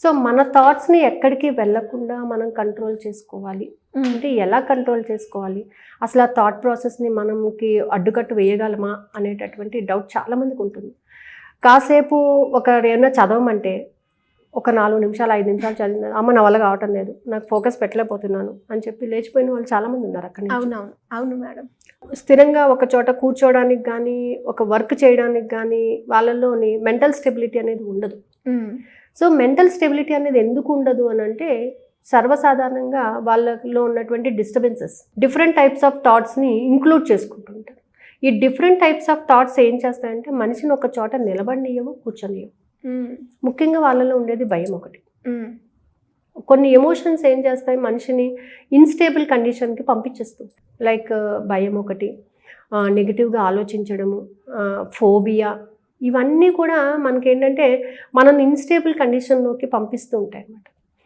So మన థాట్స్ని ఎక్కడికి వెళ్ళకుండా మనం కంట్రోల్ చేసుకోవాలి. అంటే ఎలా కంట్రోల్ చేసుకోవాలి, అసలు ఆ థాట్ ప్రాసెస్ని మనకి అడ్డుకట్టు వేయగలమా అనేటటువంటి డౌట్ చాలామందికి ఉంటుంది. కాసేపు ఏమన్నా చదవమంటే ఒక 4 నిమిషాలు 5 నిమిషాలు చదివిన అమ్మ నా వల్ల కావటం లేదు, నాకు ఫోకస్ పెట్టలేకపోతున్నాను అని చెప్పి లేచిపోయిన వాళ్ళు చాలామంది ఉన్నారు అక్కడ. అవునవును, అవును మేడం. స్థిరంగా ఒక చోట కూర్చోవడానికి కానీ ఒక వర్క్ చేయడానికి కానీ వాళ్ళలోని మెంటల్ స్టెబిలిటీ అనేది ఉండదు. సో మెంటల్ స్టెబిలిటీ అనేది ఎందుకు ఉండదు అని అంటే, సర్వసాధారణంగా వాళ్ళలో ఉన్నటువంటి డిస్టర్బెన్సెస్ డిఫరెంట్ టైప్స్ ఆఫ్ థాట్స్ని ఇంక్లూడ్ చేసుకుంటుంటారు. ఈ డిఫరెంట్ టైప్స్ ఆఫ్ థాట్స్ ఏం చేస్తాయంటే మనిషిని ఒక చోట నిలబడినియవు, కూర్చొనియవు. ముఖ్యంగా వాళ్ళలో ఉండేది భయం ఒకటి. కొన్ని ఎమోషన్స్ ఏం చేస్తాయి, మనిషిని ఇన్స్టేబుల్ కండిషన్కి పంపించేస్తుంది. లైక్ భయం ఒకటి, నెగిటివ్గా ఆలోచించడము, ఫోబియా, ఇవన్నీ కూడా మనకేంటంటే మనల్ని ఇన్స్టేబుల్ కండిషన్లోకి పంపిస్తూ ఉంటాయి అన్నమాట.